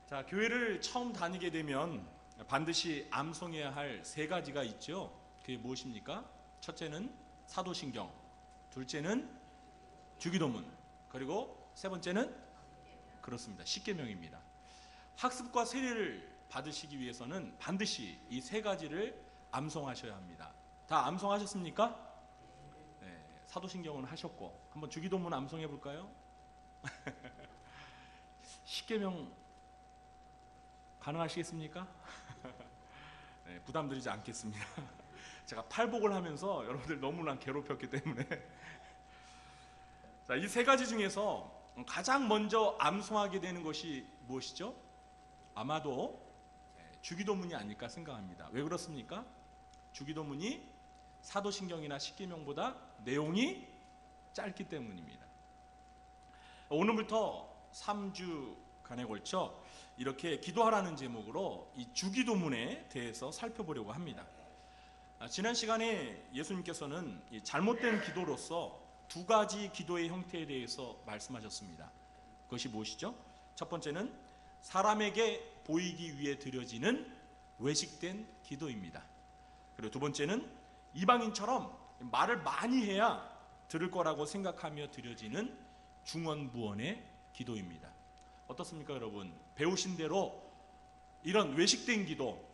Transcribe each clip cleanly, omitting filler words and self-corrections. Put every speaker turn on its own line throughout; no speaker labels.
자, 교회를 처음 다니게 되면 반드시 암송해야 할 세 가지가 있죠. 그게 무엇입니까? 첫째는 사도신경, 둘째는 주기도문, 그리고 세 번째는 그렇습니다. 십계명입니다. 학습과 세례를 받으시기 위해서는 반드시 이 세 가지를 암송하셔야 합니다. 다 암송하셨습니까? 네, 사도신경은 하셨고, 한번 주기도문 암송해 볼까요? 십계명 가능하시겠습니까? 네, 부담드리지 않겠습니다. 제가 팔복을 하면서 여러분들 너무나 괴롭혔기 때문에 자, 이 세 가지 중에서 가장 먼저 암송하게 되는 것이 무엇이죠? 아마도 주기도문이 아닐까 생각합니다. 왜 그렇습니까? 주기도문이 사도신경이나 십계명보다 내용이 짧기 때문입니다. 오늘부터 3주간에 걸쳐 이렇게 기도하라는 제목으로 이 주기도문에 대해서 살펴보려고 합니다. 지난 시간에 예수님께서는 이 잘못된 기도로서 두 가지 기도의 형태에 대해서 말씀하셨습니다. 그것이 무엇이죠? 첫 번째는 사람에게 보이기 위해 드려지는 외식된 기도입니다. 그리고 두 번째는 이방인처럼 말을 많이 해야 들을 거라고 생각하며 드려지는 중언부언의 기도입니다. 어떻습니까, 여러분? 배우신 대로 이런 외식된 기도,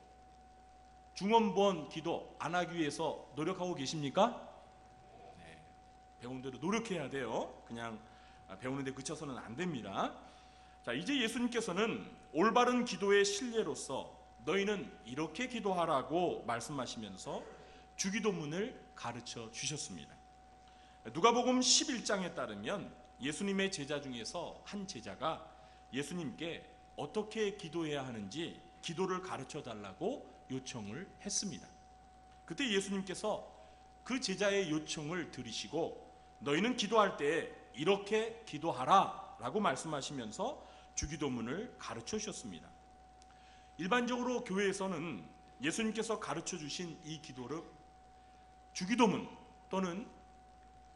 중언부언 기도 안 하기 위해서 노력하고 계십니까? 네, 배운 대로 노력해야 돼요. 그냥 배우는 데 그쳐서는 안 됩니다. 자, 이제 예수님께서는 올바른 기도의 실례로서 너희는 이렇게 기도하라고 말씀하시면서 주기도문을 가르쳐 주셨습니다. 누가복음 11장에 따르면 예수님의 제자 중에서 한 제자가 예수님께 어떻게 기도해야 하는지 기도를 가르쳐 달라고 요청을 했습니다. 그때 예수님께서 그 제자의 요청을 들으시고 너희는 기도할 때 이렇게 기도하라 라고 말씀하시면서 주기도문을 가르쳐 주셨습니다. 일반적으로 교회에서는 예수님께서 가르쳐 주신 이 기도를 주기도문 또는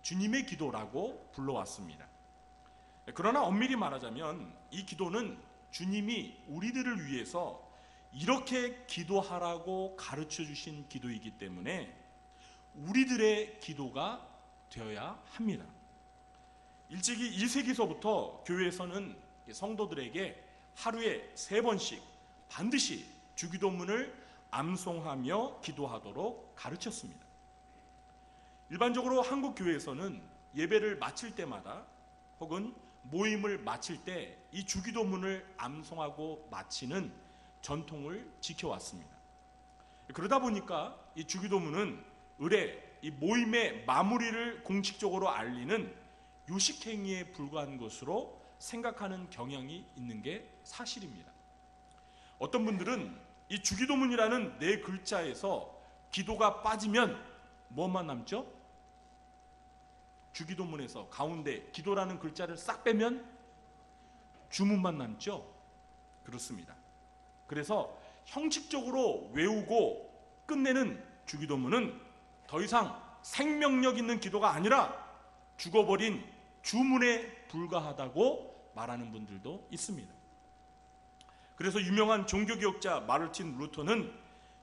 주님의 기도라고 불러왔습니다. 그러나 엄밀히 말하자면 이 기도는 주님이 우리들을 위해서 이렇게 기도하라고 가르쳐 주신 기도이기 때문에 우리들의 기도가 되어야 합니다. 일찍이 2세기서부터 교회에서는 성도들에게 하루에 3번씩 반드시 주기도문을 암송하며 기도하도록 가르쳤습니다. 일반적으로 한국 교회에서는 예배를 마칠 때마다 혹은 모임을 마칠 때 이 주기도문을 암송하고 마치는 전통을 지켜왔습니다. 그러다 보니까 이 주기도문은 의례, 이 모임의 마무리를 공식적으로 알리는 요식행위에 불과한 것으로 생각하는 경향이 있는 게 사실입니다. 어떤 분들은 이 주기도문이라는 4글자에서 기도가 빠지면 뭐만 남죠? 주기도문에서 가운데 기도라는 글자를 싹 빼면 주문만 남죠? 그렇습니다. 그래서 형식적으로 외우고 끝내는 주기도문은 더 이상 생명력 있는 기도가 아니라 죽어버린 주문에 불과하다고 말하는 분들도 있습니다. 그래서 유명한 종교개혁자 마르틴 루터는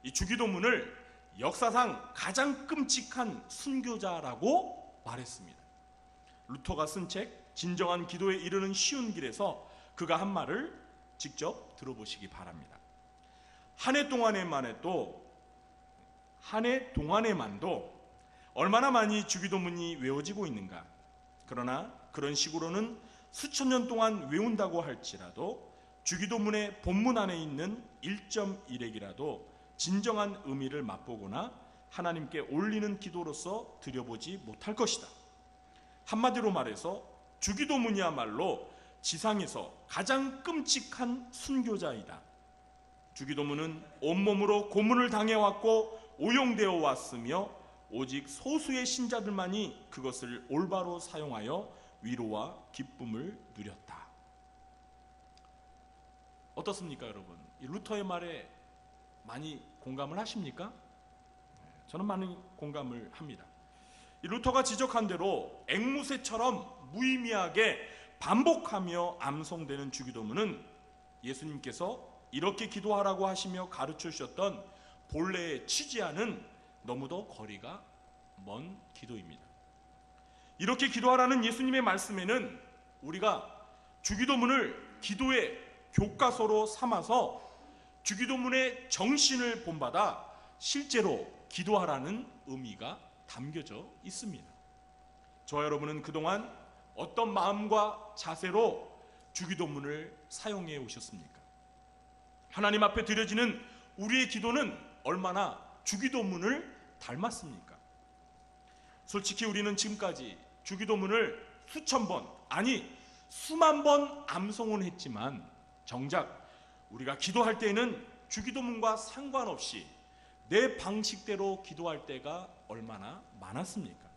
이 주기도문을 역사상 가장 끔찍한 순교자라고 말했습니다. 루터가 쓴 책 진정한 기도에 이르는 쉬운 길에서 그가 한 말을 직접 들어보시기 바랍니다. 한 해 동안에만도 얼마나 많이 주기도문이 외워지고 있는가. 그러나 그런 식으로는 수천 년 동안 외운다고 할지라도 주기도문의 본문 안에 있는 1.1핵이라도 진정한 의미를 맛보거나 하나님께 올리는 기도로서 드려보지 못할 것이다. 한마디로 말해서 주기도문이야말로 지상에서 가장 끔찍한 순교자이다. 주기도문은 온몸으로 고문을 당해왔고 오용되어 왔으며 오직 소수의 신자들만이 그것을 올바로 사용하여 위로와 기쁨을 누렸다. 어떻습니까, 여러분? 이 루터의 말에 많이 공감을 하십니까? 저는 많이 공감을 합니다. 이 루터가 지적한 대로 앵무새처럼 무의미하게 반복하며 암송되는 주기도문은 예수님께서 이렇게 기도하라고 하시며 가르쳐 주셨던 본래의 취지와는 너무도 거리가 먼 기도입니다. 이렇게 기도하라는 예수님의 말씀에는 우리가 주기도문을 기도의 교과서로 삼아서 주기도문의 정신을 본받아 실제로 기도하라는 의미가 담겨져 있습니다. 저와 여러분은 그동안 어떤 마음과 자세로 주기도문을 사용해 오셨습니까? 하나님 앞에 드려지는 우리의 기도는 얼마나 주기도문을 닮았습니까? 솔직히 우리는 지금까지 주기도문을 수천 번, 아니 수만 번 암송은 했지만 정작 우리가 기도할 때에는 주기도문과 상관없이 내 방식대로 기도할 때가 얼마나 많았습니까?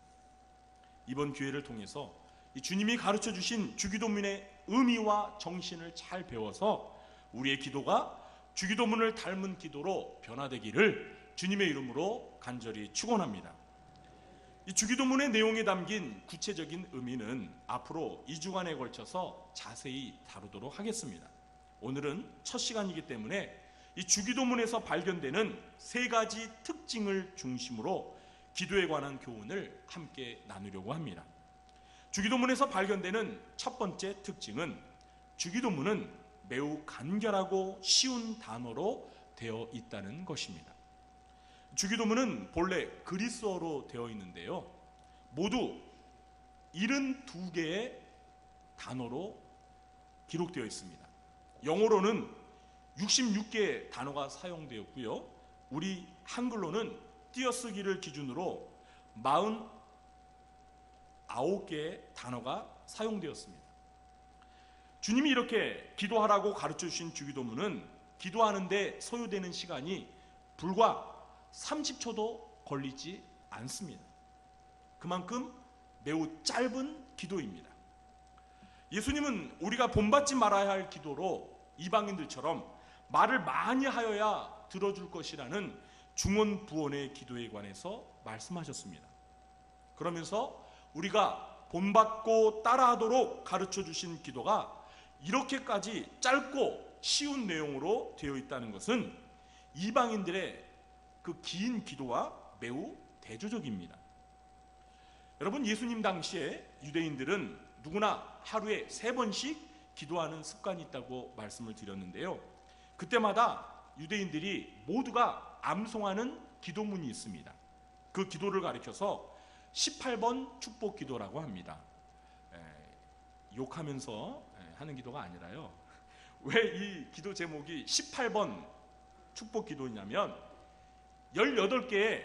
이번 기회를 통해서 이 주님이 가르쳐 주신 주기도문의 의미와 정신을 잘 배워서 우리의 기도가 주기도문을 닮은 기도로 변화되기를 주님의 이름으로 간절히 축원합니다. 이 주기도문의 내용에 담긴 구체적인 의미는 앞으로 2주간에 걸쳐서 자세히 다루도록 하겠습니다. 오늘은 첫 시간이기 때문에 이 주기도문에서 발견되는 세 가지 특징을 중심으로 기도에 관한 교훈을 함께 나누려고 합니다. 주기도문에서 발견되는 첫 번째 특징은 주기도문은 매우 간결하고 쉬운 단어로 되어 있다는 것입니다. 주기도문은 본래 그리스어로 되어 있는데요, 모두 72개의 단어로 기록되어 있습니다. 영어로는 66개의 단어가 사용되었고요, 우리 한글로는 띄어쓰기를 기준으로 49개의 단어가 사용되었습니다. 주님이 이렇게 기도하라고 가르쳐 주신 주기도문은 기도하는데 소요되는 시간이 불과 30초도 걸리지 않습니다. 그만큼 매우 짧은 기도입니다. 예수님은 우리가 본받지 말아야 할 기도로 이방인들처럼 말을 많이 하여야 들어줄 것이라는 중언부언의 기도에 관해서 말씀하셨습니다. 그러면서 우리가 본받고 따라하도록 가르쳐 주신 기도가 이렇게까지 짧고 쉬운 내용으로 되어 있다는 것은 이방인들의 그 긴 기도와 매우 대조적입니다. 여러분, 예수님 당시에 유대인들은 누구나 하루에 3번씩 기도하는 습관이 있다고 말씀을 드렸는데요, 그때마다 유대인들이 모두가 암송하는 기도문이 있습니다. 그 기도를 가리켜서 18번 축복 기도라고 합니다. 욕하면서 하는 기도가 아니라요, 왜 이 기도 제목이 18번 축복 기도냐면 18개의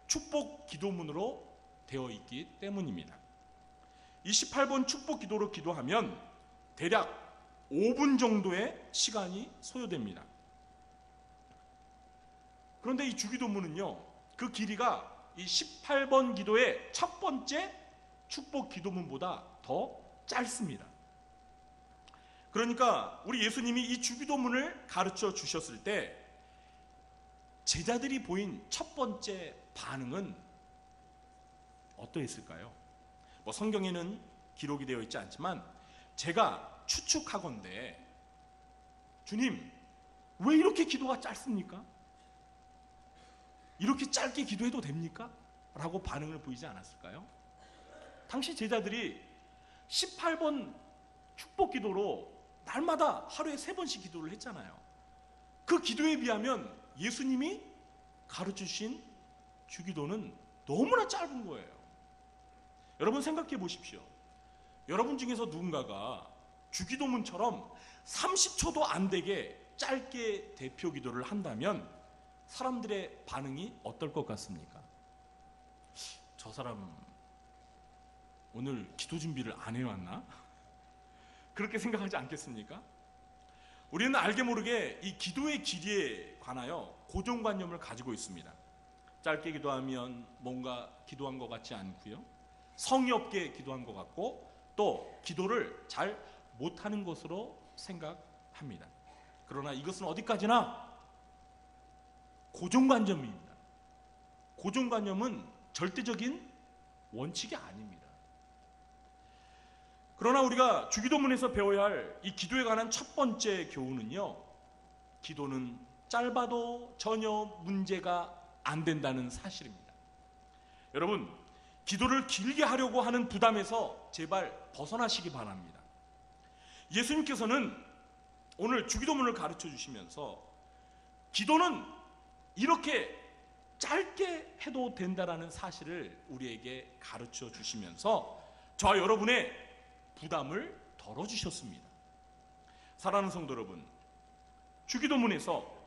축복 기도문으로 되어 있기 때문입니다. 이 18번 축복 기도로 기도하면 대략 5분 정도의 시간이 소요됩니다. 그런데 이 주기도문은요, 그 길이가 이 18번 기도의 첫 번째 축복 기도문보다 더 짧습니다. 그러니까 우리 예수님이 이 주기도문을 가르쳐 주셨을 때 제자들이 보인 첫 번째 반응은 어떠했을까요? 성경에는 기록이 되어 있지 않지만 제가 추측하건대, 주님, 왜 이렇게 기도가 짧습니까? 이렇게 짧게 기도해도 됩니까? 라고 반응을 보이지 않았을까요? 당시 제자들이 18번 축복 기도로 날마다 하루에 3번씩 기도를 했잖아요. 그 기도에 비하면 예수님이 가르치신 주기도는 너무나 짧은 거예요. 여러분 생각해 보십시오. 여러분 중에서 누군가가 주기도문처럼 30초도 안 되게 짧게 대표 기도를 한다면 사람들의 반응이 어떨 것 같습니까? 저 사람 오늘 기도 준비를 안 해왔나? 그렇게 생각하지 않겠습니까? 우리는 알게 모르게 이 기도의 길이에 관하여 고정관념을 가지고 있습니다. 짧게 기도하면 뭔가 기도한 것 같지 않고요, 성의 없게 기도한 것 같고, 또 기도를 잘 못하는 것으로 생각합니다. 그러나 이것은 어디까지나 고정관념입니다. 고정관념은 절대적인 원칙이 아닙니다. 그러나 우리가 주기도문에서 배워야 할 이 기도에 관한 첫 번째 교훈은요, 기도는 짧아도 전혀 문제가 안 된다는 사실입니다. 여러분, 기도를 길게 하려고 하는 부담에서 제발 벗어나시기 바랍니다. 예수님께서는 오늘 주기도문을 가르쳐 주시면서 기도는 이렇게 짧게 해도 된다라는 사실을 우리에게 가르쳐 주시면서 저와 여러분의 부담을 덜어주셨습니다. 사랑하는 성도 여러분, 주기도문에서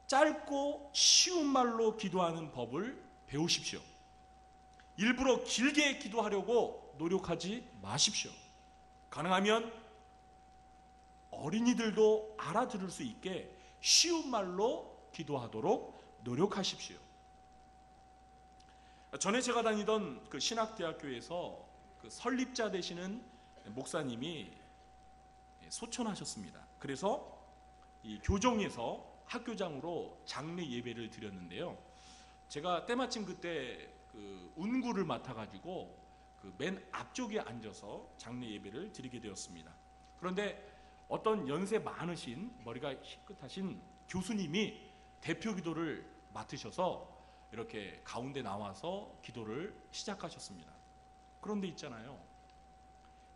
짧고 쉬운 말로 기도하는 법을 배우십시오. 일부러 길게 기도하려고 노력하지 마십시오. 가능하면 어린이들도 알아들을 수 있게 쉬운 말로 기도하도록 노력하십시오. 전에 제가 다니던 그 신학대학교에서 그 설립자 되시는 목사님이 소천하셨습니다. 그래서 이 교정에서 학교장으로 장례 예배를 드렸는데요. 제가 때마침 그때 그 운구를 맡아가지고 그 맨 앞쪽에 앉아서 장례 예배를 드리게 되었습니다. 그런데 어떤 연세 많으신 머리가 희끗하신 교수님이 대표 기도를 맡으셔서 이렇게 가운데 나와서 기도를 시작하셨습니다. 그런데 있잖아요,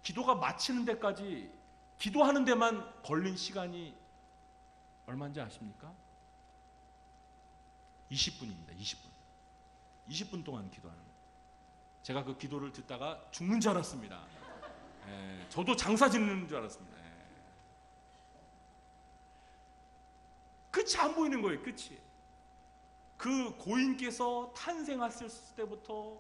기도가 마치는 데까지 기도하는 데만 걸린 시간이 얼마인지 아십니까? 20분입니다. 20분 동안 기도하는 거예요. 제가 그 기도를 듣다가 죽는 줄 알았습니다. 저도 장사 짓는 줄 알았습니다. 끝이 안 보이는 거예요. 끝이. 그 고인께서 탄생하셨을 때부터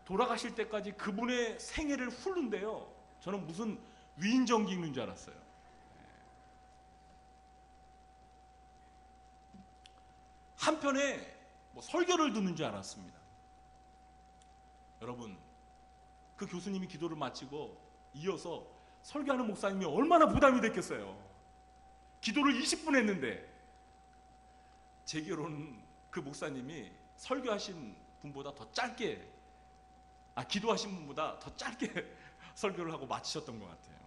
돌아가실 때까지 그분의 생애를 훑는데요, 저는 무슨 위인전기 읽는 줄 알았어요. 한편에 설교를 듣는 줄 알았습니다. 여러분, 그 교수님이 기도를 마치고 이어서 설교하는 목사님이 얼마나 부담이 됐겠어요. 기도를 20분 했는데, 제게로는 그 목사님이 설교하신 분보다 더 짧게, 기도하신 분보다 더 짧게 설교를 하고 마치셨던 것 같아요.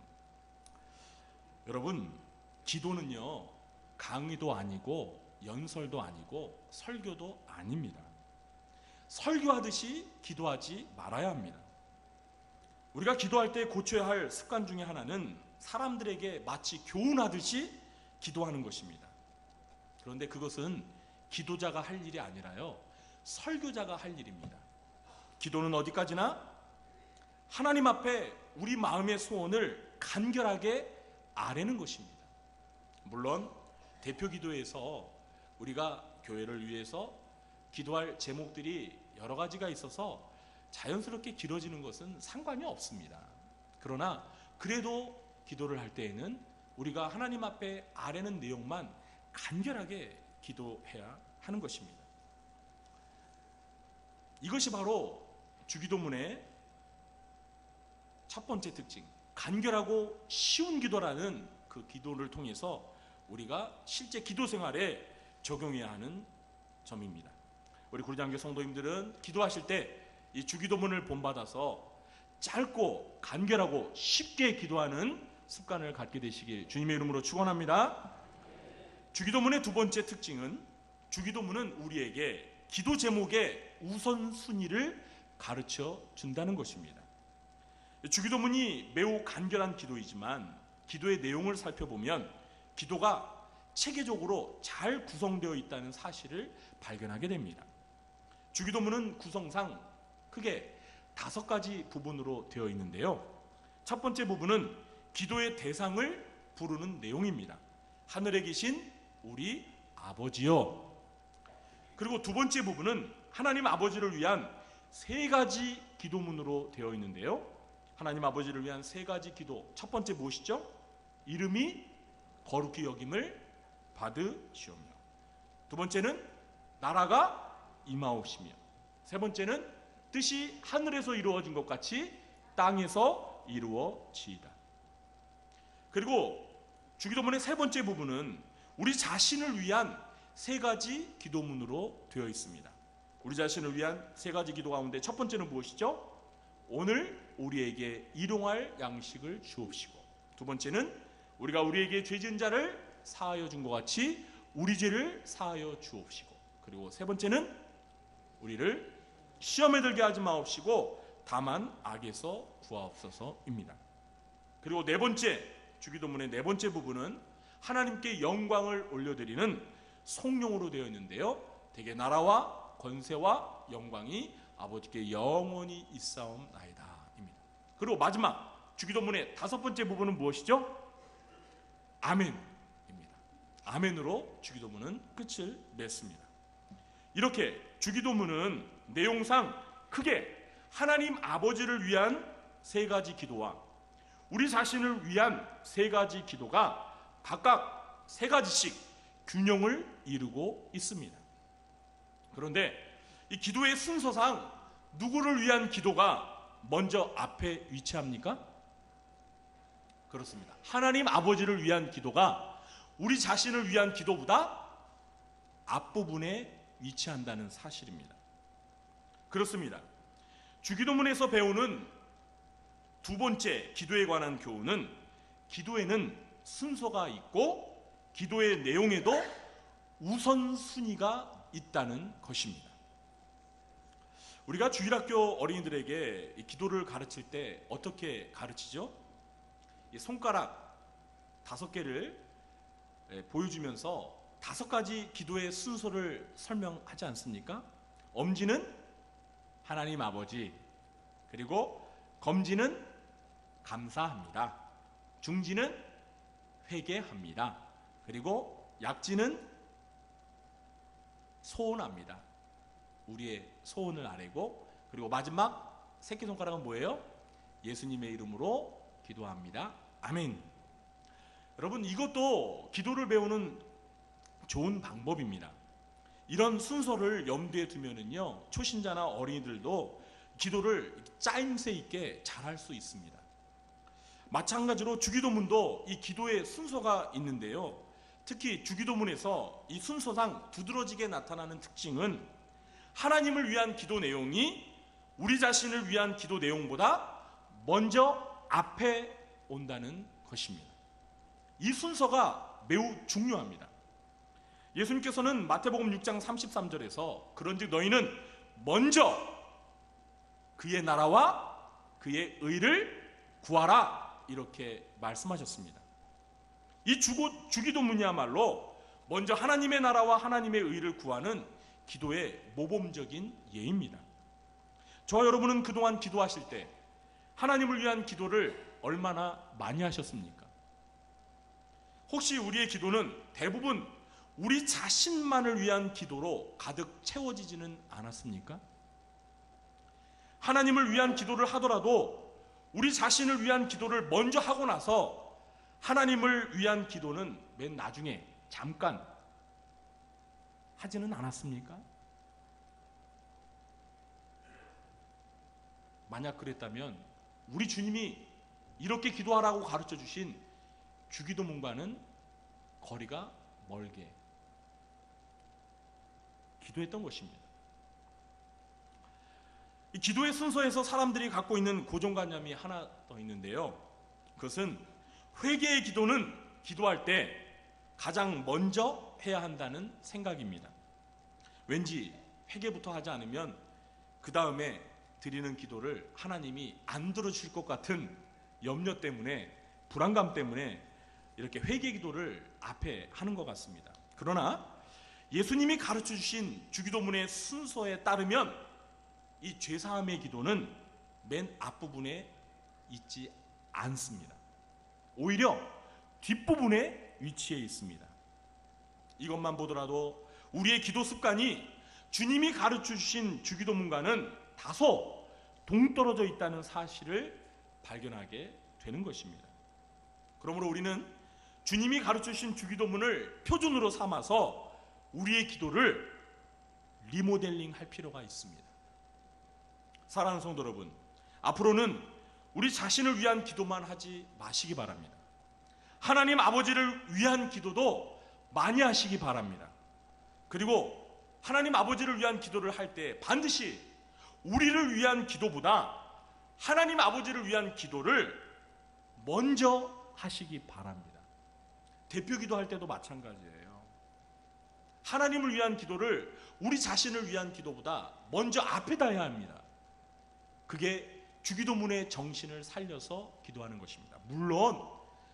여러분, 기도는요, 강의도 아니고 연설도 아니고 설교도 아닙니다. 설교하듯이 기도하지 말아야 합니다. 우리가 기도할 때 고쳐야 할 습관 중에 하나는 사람들에게 마치 교훈하듯이 기도하는 것입니다. 그런데 그것은 기도자가 할 일이 아니라요, 설교자가 할 일입니다. 기도는 어디까지나 하나님 앞에 우리 마음의 소원을 간결하게 아뢰는 것입니다. 물론 대표 기도에서 우리가 교회를 위해서 기도할 제목들이 여러 가지가 있어서 자연스럽게 길어지는 것은 상관이 없습니다. 그러나 그래도 기도를 할 때에는 우리가 하나님 앞에 아뢰는 내용만 간결하게 기도해야 하는 것입니다. 이것이 바로 주기도문의 첫 번째 특징, 간결하고 쉬운 기도라는 그 기도를 통해서 우리가 실제 기도 생활에 적용해야 하는 점입니다. 우리 구리장교 성도님들은 기도하실 때 이 주기도문을 본받아서 짧고 간결하고 쉽게 기도하는 습관을 갖게 되시길 주님의 이름으로 축원합니다. 주기도문의 두 번째 특징은, 주기도문은 우리에게 기도 제목의 우선순위를 가르쳐 준다는 것입니다. 주기도문이 매우 간결한 기도이지만 기도의 내용을 살펴보면 기도가 체계적으로 잘 구성되어 있다는 사실을 발견하게 됩니다. 주기도문은 구성상 크게 5가지 부분으로 되어 있는데요. 첫 번째 부분은 기도의 대상을 부르는 내용입니다. 하늘에 계신 우리 아버지요. 그리고 두 번째 부분은 하나님 아버지를 위한 3가지 기도문으로 되어 있는데요. 하나님 아버지를 위한 3가지 기도. 첫 번째 무엇이죠? 이름이 거룩히 여김을 받으시오며. 두 번째는 나라가 임하옵시며. 세 번째는 뜻이 하늘에서 이루어진 것 같이 땅에서 이루어지이다. 그리고 주기도문의 세 번째 부분은 우리 자신을 위한 3가지 기도문으로 되어 있습니다. 우리 자신을 위한 3가지 기도 가운데 첫 번째는 무엇이죠? 오늘 우리에게 일용할 양식을 주옵시고, 두 번째는 우리가 우리에게 죄 지은 자를 사하여 준 것 같이 우리 죄를 사하여 주옵시고, 그리고 세 번째는 우리를 시험에 들게 하지 마옵시고 다만 악에서 구하옵소서입니다. 그리고 네 번째, 주기도문의 네 번째 부분은 하나님께 영광을 올려드리는 성령으로 되어 있는데요, 대개 나라와 권세와 영광이 아버지께 영원히 있사옵나이다 입니다. 그리고 마지막 주기도문의 다섯 번째 부분은 무엇이죠? 아멘입니다. 아멘으로 주기도문은 끝을 맺습니다. 이렇게 주기도문은 내용상 크게 하나님 아버지를 위한 세 가지 기도와 우리 자신을 위한 세 가지 기도가 각각 세 가지씩 균형을 이루고 있습니다. 그런데 이 기도의 순서상 누구를 위한 기도가 먼저 앞에 위치합니까? 그렇습니다. 하나님 아버지를 위한 기도가 우리 자신을 위한 기도보다 앞부분에 위치한다는 사실입니다. 그렇습니다. 주기도문에서 배우는 두 번째 기도에 관한 교훈은 기도에는 순서가 있고 기도의 내용에도 우선순위가 있다는 것입니다. 우리가 주일학교 어린이들에게 기도를 가르칠 때 어떻게 가르치죠? 손가락 5개를 보여주면서 5가지 기도의 순서를 설명하지 않습니까? 엄지는 하나님 아버지, 그리고 검지는 감사합니다, 중지는 회개합니다, 그리고 약지는 소원합니다, 우리의 소원을 아뢰고, 그리고 마지막 새끼손가락은 뭐예요? 예수님의 이름으로 기도합니다. 아멘. 여러분, 이것도 기도를 배우는 좋은 방법입니다. 이런 순서를 염두에 두면은요, 초신자나 어린이들도 기도를 짜임새 있게 잘할 수 있습니다. 마찬가지로 주기도문도 이 기도의 순서가 있는데요, 특히 주기도문에서 이 순서상 두드러지게 나타나는 특징은 하나님을 위한 기도 내용이 우리 자신을 위한 기도 내용보다 먼저 앞에 온다는 것입니다. 이 순서가 매우 중요합니다. 예수님께서는 마태복음 6장 33절에서 그런즉 너희는 먼저 그의 나라와 그의 의를 구하라 이렇게 말씀하셨습니다. 이 주기도문이야말로 먼저 하나님의 나라와 하나님의 의를 구하는 기도의 모범적인 예입니다. 저와 여러분은 그동안 기도하실 때 하나님을 위한 기도를 얼마나 많이 하셨습니까? 혹시 우리의 기도는 대부분 우리 자신만을 위한 기도로 가득 채워지지는 않았습니까? 하나님을 위한 기도를 하더라도 우리 자신을 위한 기도를 먼저 하고 나서 하나님을 위한 기도는 맨 나중에 잠깐 하지는 않았습니까? 만약 그랬다면 우리 주님이 이렇게 기도하라고 가르쳐 주신 주기도문과는 거리가 멀게 기도했던 것입니다. 이 기도의 순서에서 사람들이 갖고 있는 고정관념이 하나 더 있는데요, 그것은 회개의 기도는 기도할 때 가장 먼저 해야 한다는 생각입니다. 왠지 회개부터 하지 않으면 그 다음에 드리는 기도를 하나님이 안 들어주실 것 같은 염려 때문에, 불안감 때문에 이렇게 회개 기도를 앞에 하는 것 같습니다. 그러나 예수님이 가르쳐 주신 주기도문의 순서에 따르면 이 죄사함의 기도는 맨 앞부분에 있지 않습니다. 오히려 뒷부분에 위치해 있습니다. 이것만 보더라도 우리의 기도 습관이 주님이 가르쳐 주신 주기도문과는 다소 동떨어져 있다는 사실을 발견하게 되는 것입니다. 그러므로 우리는 주님이 가르쳐 주신 주기도문을 표준으로 삼아서 우리의 기도를 리모델링 할 필요가 있습니다. 사랑하는 성도 여러분, 앞으로는 우리 자신을 위한 기도만 하지 마시기 바랍니다. 하나님 아버지를 위한 기도도 많이 하시기 바랍니다. 그리고 하나님 아버지를 위한 기도를 할 때 반드시 우리를 위한 기도보다 하나님 아버지를 위한 기도를 먼저 하시기 바랍니다. 대표 기도할 때도 마찬가지예요. 하나님을 위한 기도를 우리 자신을 위한 기도보다 먼저 앞에다 해야 합니다. 그게 주기도문의 정신을 살려서 기도하는 것입니다. 물론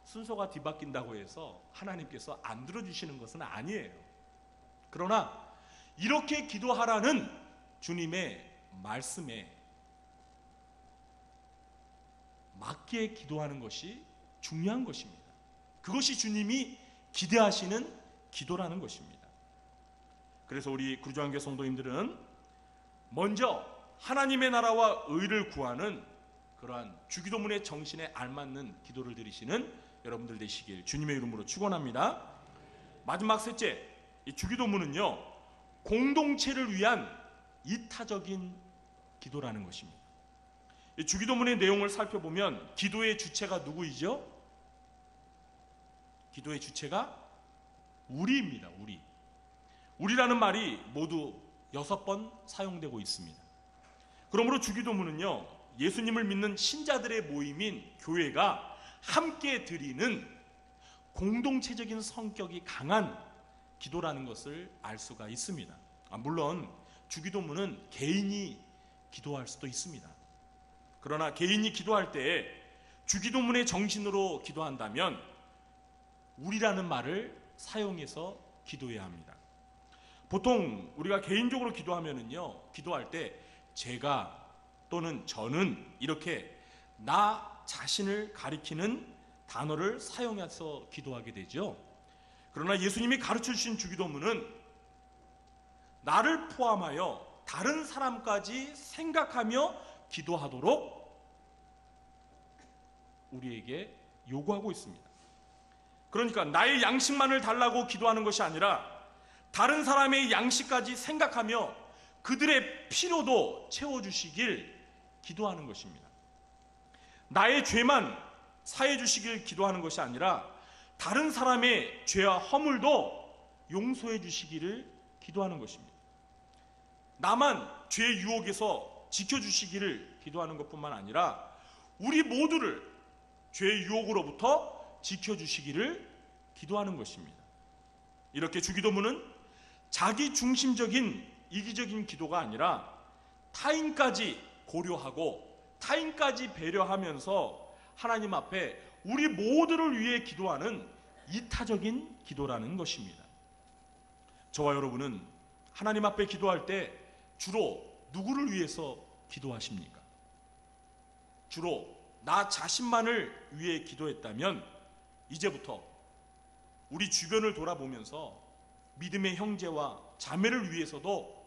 순서가 뒤바뀐다고 해서 하나님께서 안 들어주시는 것은 아니에요. 그러나 이렇게 기도하라는 주님의 말씀에 맞게 기도하는 것이 중요한 것입니다. 그것이 주님이 기대하시는 기도라는 것입니다. 그래서 우리 구주한교 성도님들은 먼저 하나님의 나라와 의를 구하는 그러한 주기도문의 정신에 알맞는 기도를 드리시는 여러분들 되시길 주님의 이름으로 축원합니다. 마지막 셋째, 이 주기도문은요, 공동체를 위한 이타적인 기도라는 것입니다. 이 주기도문의 내용을 살펴보면 기도의 주체가 누구이죠? 기도의 주체가 우리입니다. 우리라는 말이 모두 6번 사용되고 있습니다. 그러므로 주기도문은요, 예수님을 믿는 신자들의 모임인 교회가 함께 드리는 공동체적인 성격이 강한 기도라는 것을 알 수가 있습니다. 물론 주기도문은 개인이 기도할 수도 있습니다. 그러나 개인이 기도할 때 주기도문의 정신으로 기도한다면 우리라는 말을 사용해서 기도해야 합니다. 보통 우리가 개인적으로 기도할 때 제가 또는 저는 이렇게 나 자신을 가리키는 단어를 사용해서 기도하게 되죠. 그러나 예수님이 가르쳐 주신 주기도문은 나를 포함하여 다른 사람까지 생각하며 기도하도록 우리에게 요구하고 있습니다. 그러니까 나의 양식만을 달라고 기도하는 것이 아니라 다른 사람의 양식까지 생각하며 그들의 필요도 채워주시길 기도하는 것입니다. 나의 죄만 사해 주시길 기도하는 것이 아니라 다른 사람의 죄와 허물도 용서해 주시기를 기도하는 것입니다. 나만 죄의 유혹에서 지켜주시기를 기도하는 것뿐만 아니라 우리 모두를 죄의 유혹으로부터 지켜주시기를 기도하는 것입니다. 이렇게 주기도문은 자기 중심적인 이기적인 기도가 아니라 타인까지 고려하고 타인까지 배려하면서 하나님 앞에 우리 모두를 위해 기도하는 이타적인 기도라는 것입니다. 저와 여러분은 하나님 앞에 기도할 때 주로 누구를 위해서 기도하십니까? 주로 나 자신만을 위해 기도했다면 이제부터 우리 주변을 돌아보면서 믿음의 형제와 자매를 위해서도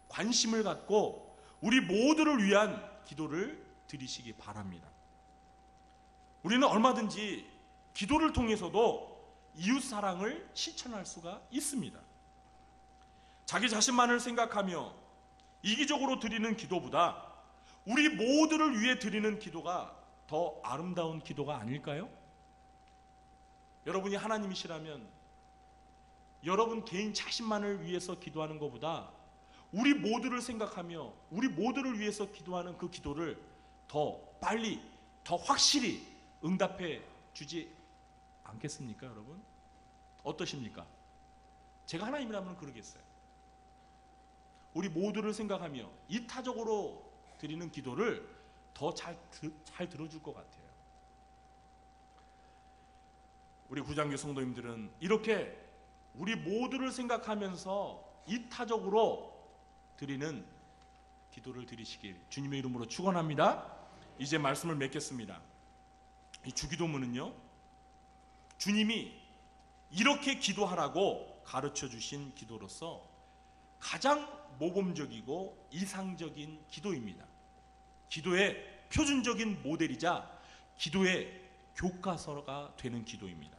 관심을 갖고 우리 모두를 위한 기도를 드리시기 바랍니다. 우리는 얼마든지 기도를 통해서도 이웃사랑을 실천할 수가 있습니다. 자기 자신만을 생각하며 이기적으로 드리는 기도보다 우리 모두를 위해 드리는 기도가 더 아름다운 기도가 아닐까요? 여러분이 하나님이시라면 여러분 개인 자신만을 위해서 기도하는 것보다 우리 모두를 생각하며 우리 모두를 위해서 기도하는 그 기도를 더 빨리, 더 확실히 응답해 주지 않겠습니까, 여러분? 어떠십니까? 제가 하나님이라면 그러겠어요. 우리 모두를 생각하며 이타적으로 드리는 기도를 더 잘 들어줄 것 같아요. 우리 구장교 성도님들은 이렇게 우리 모두를 생각하면서 이타적으로 드리는 기도를 드리시길 주님의 이름으로 축원합니다. 이제 말씀을 맺겠습니다. 이 주기도문은요, 주님이 이렇게 기도하라고 가르쳐 주신 기도로서 가장 모범적이고 이상적인 기도입니다. 기도의 표준적인 모델이자 기도의 교과서가 되는 기도입니다.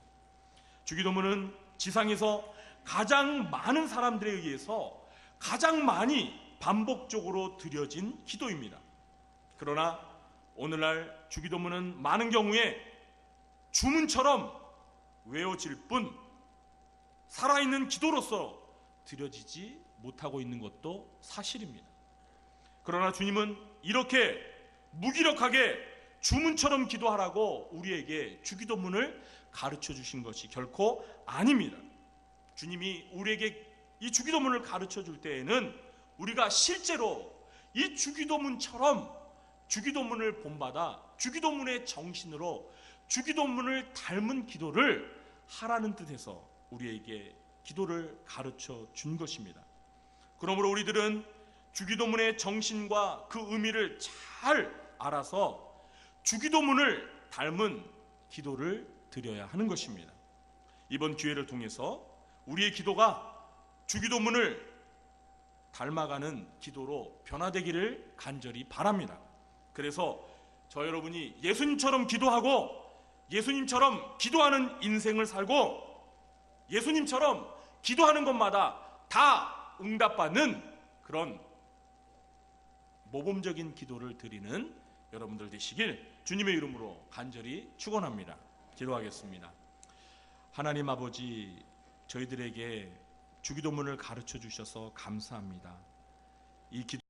주기도문은 지상에서 가장 많은 사람들에 의해서 가장 많이 반복적으로 드려진 기도입니다. 그러나 오늘날 주기도문은 많은 경우에 주문처럼 외워질 뿐 살아있는 기도로서 드려지지 못하고 있는 것도 사실입니다. 그러나 주님은 이렇게 무기력하게 주문처럼 기도하라고 우리에게 주기도문을 가르쳐 주신 것이 결코 아닙니다. 주님이 우리에게 이 주기도문을 가르쳐 줄 때에는 우리가 실제로 이 주기도문처럼 주기도문을 본받아 주기도문의 정신으로 주기도문을 닮은 기도를 하라는 뜻에서 우리에게 기도를 가르쳐 준 것입니다. 그러므로 우리들은 주기도문의 정신과 그 의미를 잘 알아서 주기도문을 닮은 기도를 드려야 하는 것입니다. 이번 기회를 통해서 우리의 기도가 주기도문을 닮아가는 기도로 변화되기를 간절히 바랍니다. 그래서 저 여러분이 예수님처럼 기도하고 예수님처럼 기도하는 인생을 살고 예수님처럼 기도하는 것마다 다 응답받는 그런 모범적인 기도를 드리는 여러분들 되시길 주님의 이름으로 간절히 축원합니다. 기도하겠습니다. 하나님 아버지, 저희들에게 주기도문을 가르쳐 주셔서 감사합니다. 이 기도